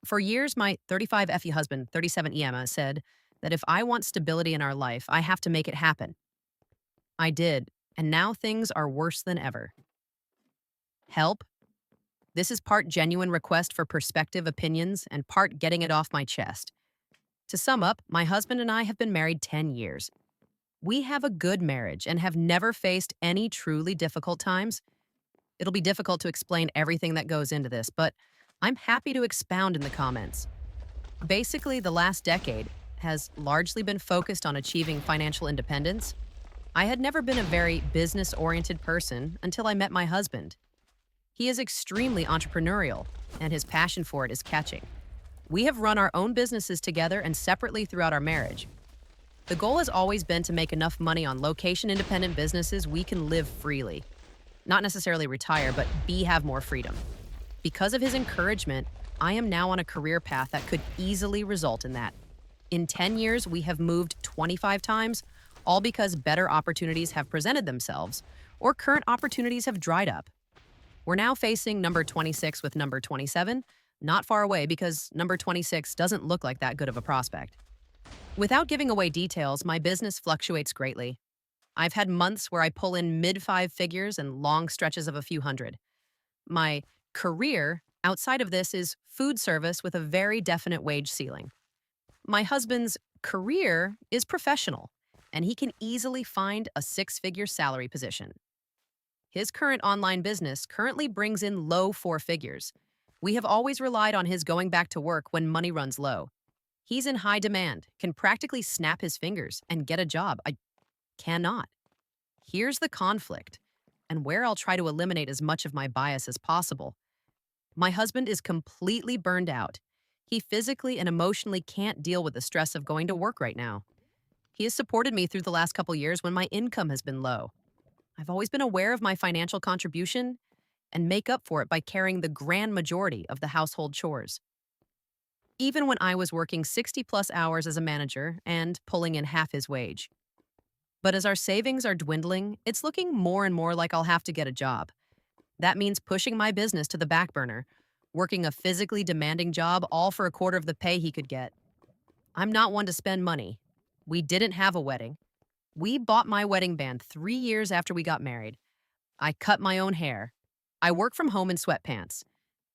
For years, my 35 FE husband, 37 EMA, said that if I want stability in our life, I have to make it happen. I did, and now things are worse than ever. Help? This is part genuine request for perspective opinions and part getting it off my chest. To sum up, my husband and I have been married 10 years. We have a good marriage and have never faced any truly difficult times. It'll be difficult to explain everything that goes into this, but I'm happy to expound in the comments. Basically, the last decade has largely been focused on achieving financial independence. I had never been a very business oriented person until I met my husband. He is extremely entrepreneurial, and his passion for it is catching. We have run our own businesses together and separately throughout our marriage. The goal has always been to make enough money on location independent businesses we can live freely. Not necessarily retire, but have more freedom. Because of his encouragement, I am now on a career path that could easily result in that. In 10 years, we have moved 25 times, all because better opportunities have presented themselves or current opportunities have dried up. We're now facing number 26 with number 27, not far away because number 26 doesn't look like that good of a prospect. Without giving away details, my business fluctuates greatly. I've had months where I pull in mid-five figures and long stretches of a few hundred. My career outside of this is food service with a very definite wage ceiling. My husband's career is professional, and he can easily find a six-figure salary position. His current online business currently brings in low four figures. We have always relied on his going back to work when money runs low. He's in high demand, can practically snap his fingers and get a job. I cannot. Here's the conflict, and where I'll try to eliminate as much of my bias as possible. My husband is completely burned out. He physically and emotionally can't deal with the stress of going to work right now. He has supported me through the last couple years when my income has been low. I've always been aware of my financial contribution and make up for it by carrying the grand majority of the household chores. Even when I was working 60 plus hours as a manager and pulling in half his wage. But as our savings are dwindling, it's looking more and more like I'll have to get a job. That means pushing my business to the back burner, working a physically demanding job all for a quarter of the pay he could get. I'm not one to spend money. We didn't have a wedding. We bought my wedding band 3 years after we got married. I cut my own hair. I work from home in sweatpants.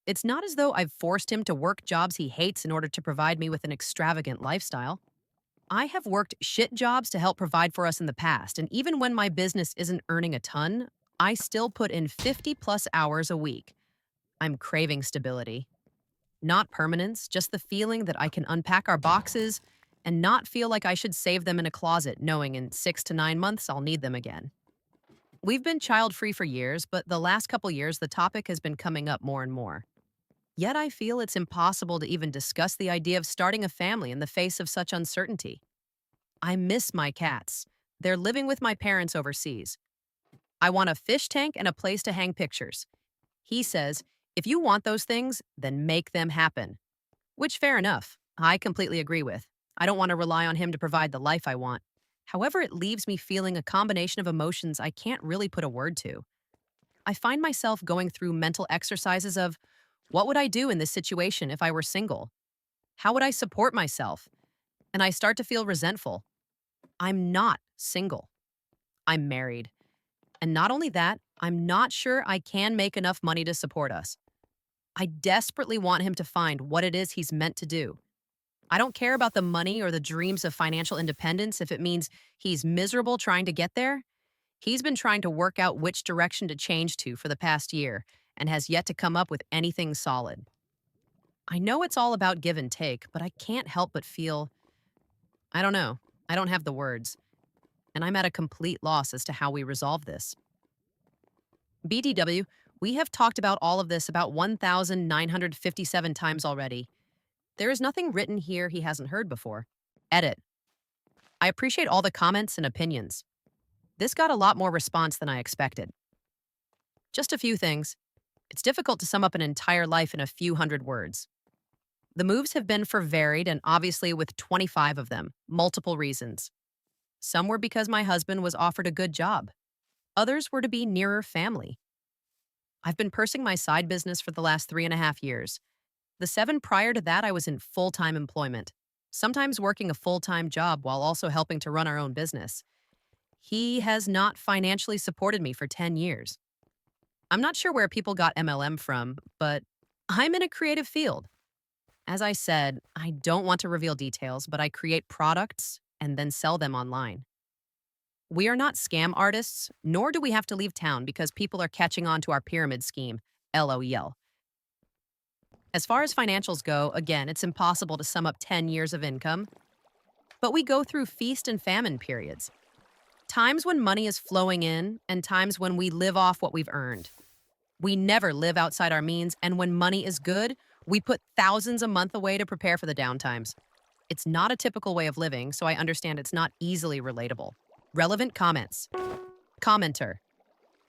It's not as though I've forced him to work jobs he hates in order to provide me with an extravagant lifestyle. I have worked shit jobs to help provide for us in the past, and even when my business isn't earning a ton, I still put in 50 plus hours a week. I'm craving stability. Not permanence, just the feeling that I can unpack our boxes and not feel like I should save them in a closet, knowing in 6 to 9 months I'll need them again. We've been child-free for years, but the last couple years the topic has been coming up more and more. Yet I feel it's impossible to even discuss the idea of starting a family in the face of such uncertainty. I miss my cats. They're living with my parents overseas. I want a fish tank and a place to hang pictures. He says, if you want those things, then make them happen. Which, fair enough, I completely agree with. I don't want to rely on him to provide the life I want. However, it leaves me feeling a combination of emotions I can't really put a word to. I find myself going through mental exercises of, what would I do in this situation if I were single? How would I support myself? And I start to feel resentful. I'm not single. I'm married. And not only that, I'm not sure I can make enough money to support us. I desperately want him to find what it is he's meant to do. I don't care about the money or the dreams of financial independence if it means he's miserable trying to get there. He's been trying to work out which direction to change to for the past year and has yet to come up with anything solid. I know it's all about give and take, but I can't help but feel, I don't know, I don't have the words, and I'm at a complete loss as to how we resolve this. BTW, we have talked about all of this about 1,957 times already. There is nothing written here he hasn't heard before. Edit. I appreciate all the comments and opinions. This got a lot more response than I expected. Just a few things. It's difficult to sum up an entire life in a few hundred words. The moves have been for varied and obviously with 25 of them, multiple reasons. Some were because my husband was offered a good job. Others were to be nearer family. I've been pursing my side business for the last 3.5 years. The 7 prior to that, I was in full time employment, sometimes working a full time job while also helping to run our own business. He has not financially supported me for 10 years. I'm not sure where people got MLM from, but I'm in a creative field. As I said, I don't want to reveal details, but I create products and then sell them online. We are not scam artists, nor do we have to leave town because people are catching on to our pyramid scheme. LOL. As far as financials go, again, it's impossible to sum up 10 years of income, but we go through feast and famine periods. Times when money is flowing in and times when we live off what we've earned. We never live outside our means, and when money is good, we put thousands a month away to prepare for the downtimes. It's not a typical way of living, so I understand it's not easily relatable. Relevant comments. Commenter.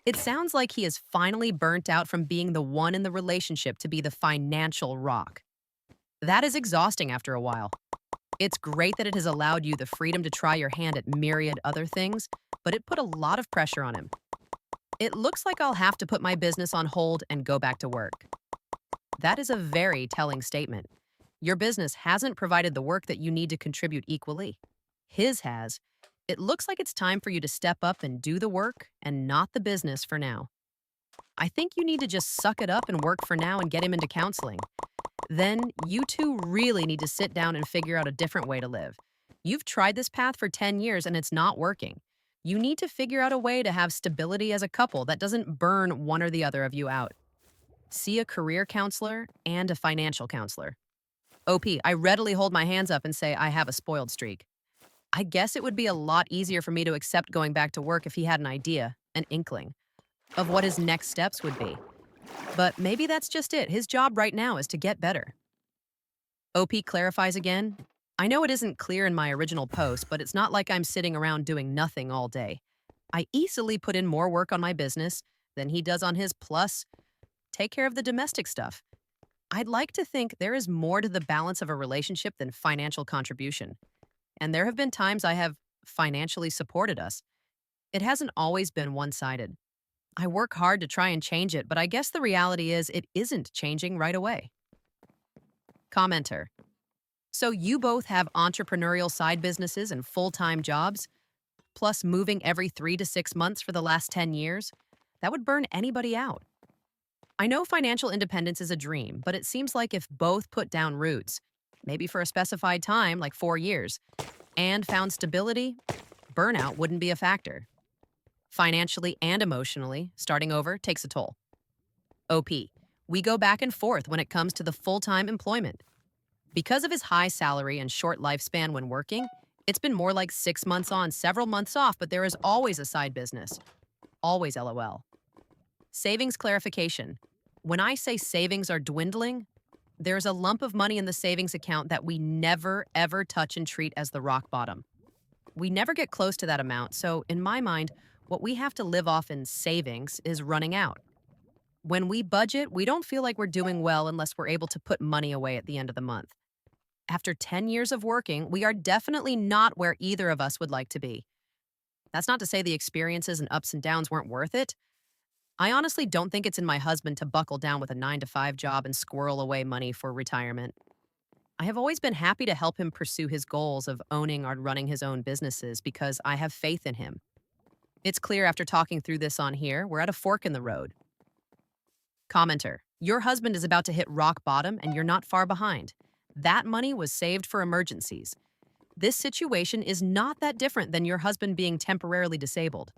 It sounds like he is finally burnt out from being the one in the relationship to be the financial rock. That is exhausting after a while. It's great that it has allowed you the freedom to try your hand at myriad other things, but it put a lot of pressure on him. It looks like I'll have to put my business on hold and go back to work. That is a very telling statement. Your business hasn't provided the work that you need to contribute equally. His has. It looks like it's time for you to step up and do the work and not the business for now. I think you need to just suck it up and work for now and get him into counseling. Then you two really need to sit down and figure out a different way to live. You've tried this path for 10 years and it's not working. You need to figure out a way to have stability as a couple that doesn't burn one or the other of you out. See a career counselor and a financial counselor. OP, I readily hold my hands up and say I have a spoiled streak. I guess it would be a lot easier for me to accept going back to work if he had an idea, an inkling, of what his next steps would be. But maybe that's just it. His job right now is to get better. OP clarifies again. I know it isn't clear in my original post, but it's not like I'm sitting around doing nothing all day. I easily put in more work on my business than he does on his, plus take care of the domestic stuff. I'd like to think there is more to the balance of a relationship than financial contribution. And there have been times I have financially supported us. It hasn't always been one-sided. I work hard to try and change it, but I guess the reality is it isn't changing right away. Commenter. So you both have entrepreneurial side businesses and full-time jobs, plus moving every 3 to 6 months for the last 10 years? That would burn anybody out. I know financial independence is a dream, but it seems like if both put down roots, maybe for a specified time, like 4 years, and found stability, burnout wouldn't be a factor. Financially and emotionally, starting over takes a toll. OP, we go back and forth when it comes to the full-time employment. Because of his high salary and short lifespan when working, it's been more like 6 months on, several months off, but there is always a side business. Always LOL. Savings clarification. When I say savings are dwindling, there's a lump of money in the savings account that we never, ever touch and treat as the rock bottom. We never get close to that amount, so in my mind, what we have to live off in savings is running out. When we budget, we don't feel like we're doing well unless we're able to put money away at the end of the month. After 10 years of working, we are definitely not where either of us would like to be. That's not to say the experiences and ups and downs weren't worth it. I honestly don't think it's in my husband to buckle down with a 9-to-5 job and squirrel away money for retirement. I have always been happy to help him pursue his goals of owning or running his own businesses because I have faith in him. It's clear after talking through this on here, we're at a fork in the road. Commenter, your husband is about to hit rock bottom and you're not far behind. That money was saved for emergencies. This situation is not that different than your husband being temporarily disabled.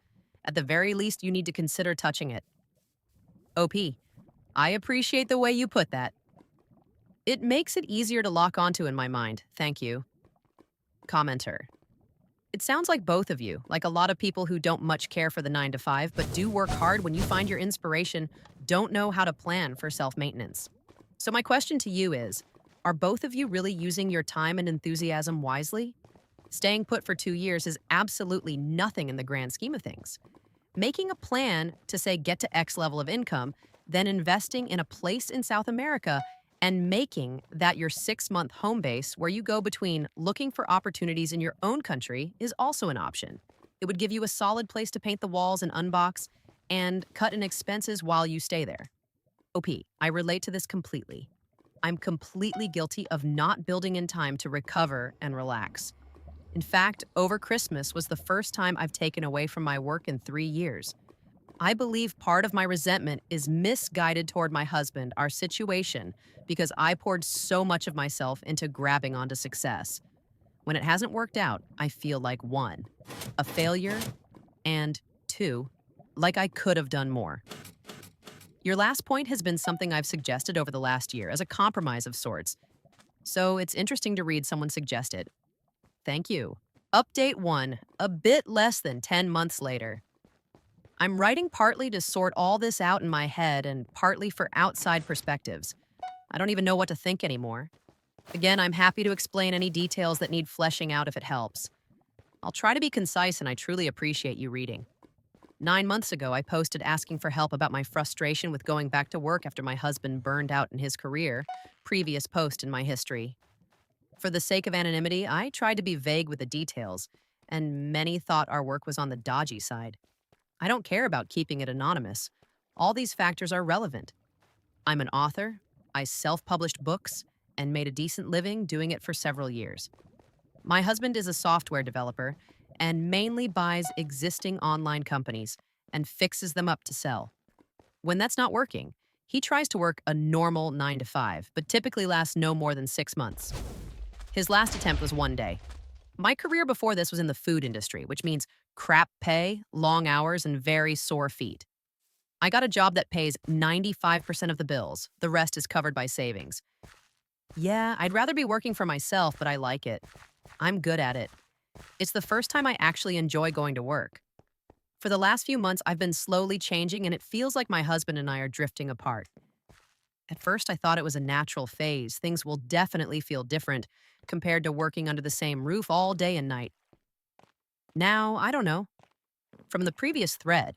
At the very least, you need to consider touching it. OP, I appreciate the way you put that. It makes it easier to lock onto in my mind. Thank you. Commenter. It sounds like both of you, like a lot of people who don't much care for the 9-to-5, but do work hard when you find your inspiration, don't know how to plan for self-maintenance. So my question to you is, are both of you really using your time and enthusiasm wisely? Staying put for 2 years is absolutely nothing in the grand scheme of things. Making a plan to say get to X level of income, then investing in a place in South America and making that your 6-month home base where you go between looking for opportunities in your own country is also an option. It would give you a solid place to paint the walls and unbox and cut in expenses while you stay there. OP, I relate to this completely. I'm completely guilty of not building in time to recover and relax. In fact, over Christmas was the first time I've taken away from my work in 3 years. I believe part of my resentment is misguided toward my husband, our situation, because I poured so much of myself into grabbing onto success. When it hasn't worked out, I feel like one, a failure, and two, like I could have done more. Your last point has been something I've suggested over the last year as a compromise of sorts, so it's interesting to read someone suggest it. Thank you. Update 1, a bit less than 10 months later. I'm writing partly to sort all this out in my head and partly for outside perspectives. I don't even know what to think anymore. Again, I'm happy to explain any details that need fleshing out if it helps. I'll try to be concise and I truly appreciate you reading. 9 months ago, I posted asking for help about my frustration with going back to work after my husband burned out in his career, previous post in my history. For the sake of anonymity, I tried to be vague with the details, and many thought our work was on the dodgy side. I don't care about keeping it anonymous. All these factors are relevant. I'm an author, I self-published books, and made a decent living doing it for several years. My husband is a software developer and mainly buys existing online companies and fixes them up to sell. When that's not working, he tries to work a normal 9 to 5, but typically lasts no more than 6 months. His last attempt was one day. My career before this was in the food industry, which means crap pay, long hours, and very sore feet. I got a job that pays 95% of the bills. The rest is covered by savings. Yeah, I'd rather be working for myself, but I like it. I'm good at it. It's the first time I actually enjoy going to work. For the last few months, I've been slowly changing, and it feels like my husband and I are drifting apart. At first, I thought it was a natural phase. Things will definitely feel different compared to working under the same roof all day and night. Now, I don't know. From the previous thread,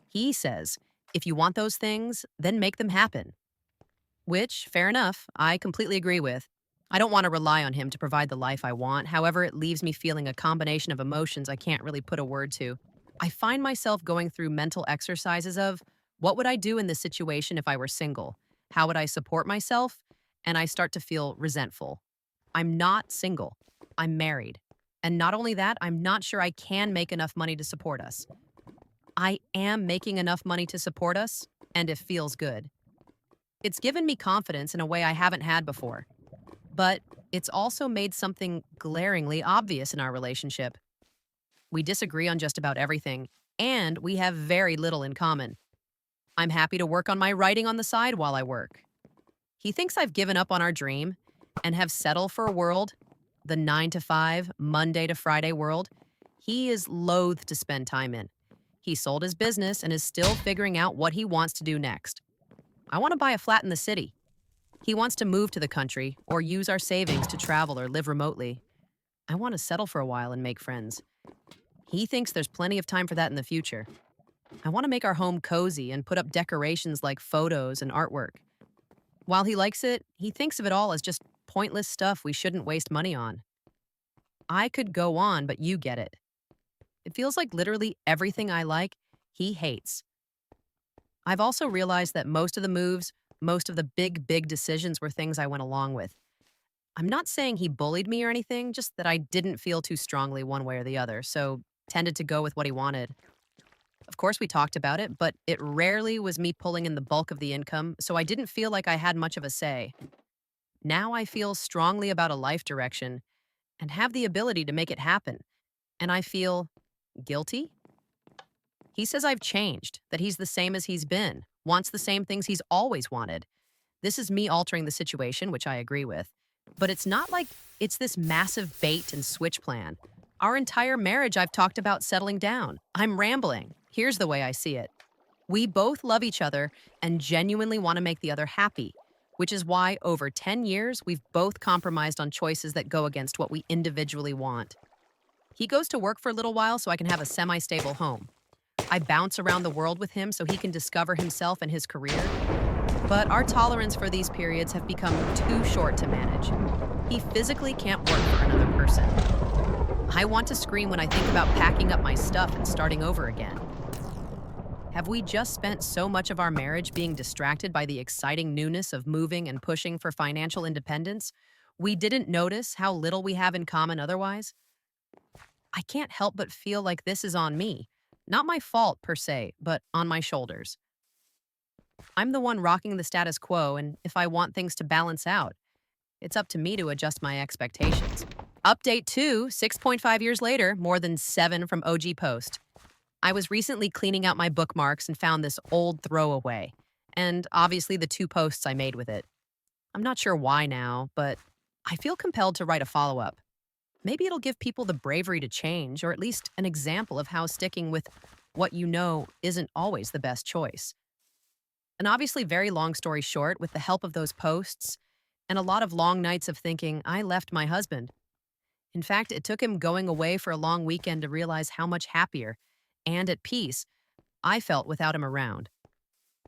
he says, if you want those things, then make them happen. Which, fair enough, I completely agree with. I don't want to rely on him to provide the life I want. However, it leaves me feeling a combination of emotions I can't really put a word to. I find myself going through mental exercises of, what would I do in this situation if I were single? How would I support myself? And I start to feel resentful. I'm not single. I'm married. And not only that, I'm not sure I can make enough money to support us. I am making enough money to support us, and it feels good. It's given me confidence in a way I haven't had before. But it's also made something glaringly obvious in our relationship. We disagree on just about everything, and we have very little in common. I'm happy to work on my writing on the side while I work. He thinks I've given up on our dream and have settled for a world, the 9 to 5, Monday to Friday world, he is loath to spend time in. He sold his business and is still figuring out what he wants to do next. I want to buy a flat in the city. He wants to move to the country or use our savings to travel or live remotely. I want to settle for a while and make friends. He thinks there's plenty of time for that in the future. I want to make our home cozy and put up decorations like photos and artwork. While he likes it, he thinks of it all as just pointless stuff we shouldn't waste money on. I could go on, but you get it. It feels like literally everything I like, he hates. I've also realized that most of the moves, most of the big decisions were things I went along with. I'm not saying he bullied me or anything, just that I didn't feel too strongly one way or the other, so tended to go with what he wanted. Of course, we talked about it, but it rarely was me pulling in the bulk of the income, so I didn't feel like I had much of a say. Now I feel strongly about a life direction and have the ability to make it happen, and I feel guilty? He says I've changed, that he's the same as he's been, wants the same things he's always wanted. This is me altering the situation, which I agree with. But it's not like it's this massive bait and switch plan. Our entire marriage I've talked about settling down. I'm rambling. Here's the way I see it. We both love each other and genuinely want to make the other happy, which is why over 10 years we've both compromised on choices that go against what we individually want. He goes to work for a little while so I can have a semi-stable home. I bounce around the world with him so he can discover himself and his career. But our tolerance for these periods have become too short to manage. He physically can't work for another person. I want to scream when I think about packing up my stuff and starting over again. Have we just spent so much of our marriage being distracted by the exciting newness of moving and pushing for financial independence? We didn't notice how little we have in common otherwise? I can't help but feel like this is on me. Not my fault per se, but on my shoulders. I'm the one rocking the status quo, and if I want things to balance out, it's up to me to adjust my expectations. Update 2, 6.5 years later, more than 7 from OG Post. I was recently cleaning out my bookmarks and found this old throwaway, and obviously the 2 posts I made with it. I'm not sure why now, but I feel compelled to write a follow up. Maybe it'll give people the bravery to change, or at least an example of how sticking with what you know isn't always the best choice. An obviously very long story short, with the help of those posts and a lot of long nights of thinking, I left my husband. In fact, it took him going away for a long weekend to realize how much happier and at peace I felt without him around.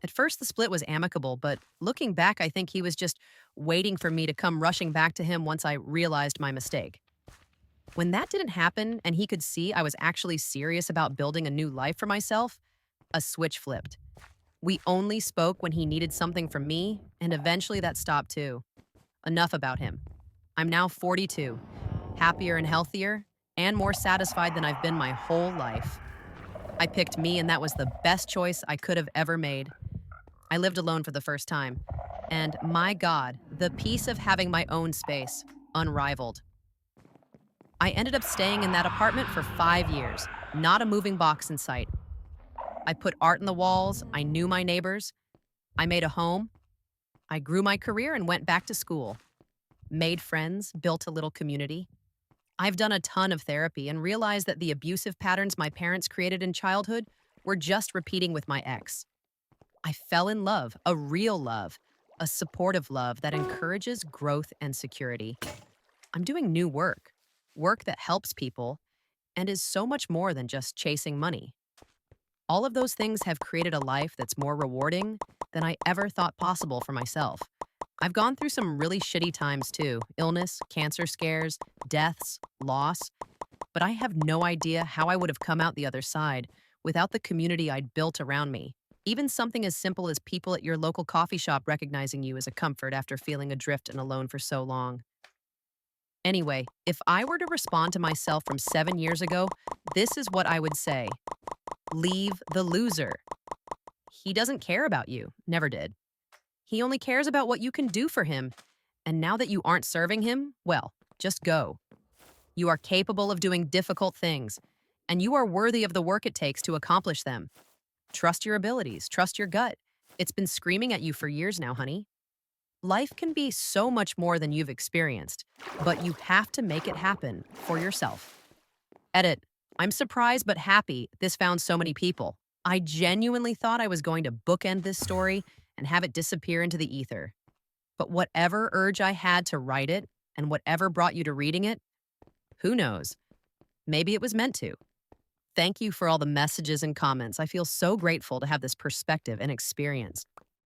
At first, the split was amicable, but looking back, I think he was just waiting for me to come rushing back to him once I realized my mistake. When that didn't happen and he could see I was actually serious about building a new life for myself, a switch flipped. We only spoke when he needed something from me, and eventually that stopped too. Enough about him. I'm now 42, happier and healthier, and more satisfied than I've been my whole life. I picked me, and that was the best choice I could have ever made. I lived alone for the first time, and my God, the peace of having my own space, unrivaled. I ended up staying in that apartment for 5 years, not a moving box in sight. I put art in the walls, I knew my neighbors, I made a home, I grew my career and went back to school, made friends, built a little community. I've done a ton of therapy and realized that the abusive patterns my parents created in childhood were just repeating with my ex. I fell in love, a real love, a supportive love that encourages growth and security. I'm doing new work, work that helps people, and is so much more than just chasing money. All of those things have created a life that's more rewarding than I ever thought possible for myself. I've gone through some really shitty times too: illness, cancer scares, deaths, loss. But I have no idea how I would have come out the other side without the community I'd built around me. Even something as simple as people at your local coffee shop recognizing you is a comfort after feeling adrift and alone for so long. Anyway, if I were to respond to myself from 7 years ago, this is what I would say: leave the loser. He doesn't care about you, never did. He only cares about what you can do for him. And now that you aren't serving him, well, just go. You are capable of doing difficult things, and you are worthy of the work it takes to accomplish them. Trust your abilities, trust your gut. It's been screaming at you for years now, honey. Life can be so much more than you've experienced, but you have to make it happen for yourself. Edit. I'm surprised but happy this found so many people. I genuinely thought I was going to bookend this story and have it disappear into the ether. But whatever urge I had to write it and whatever brought you to reading it, who knows? Maybe it was meant to. Thank you for all the messages and comments. I feel so grateful to have this perspective and experience.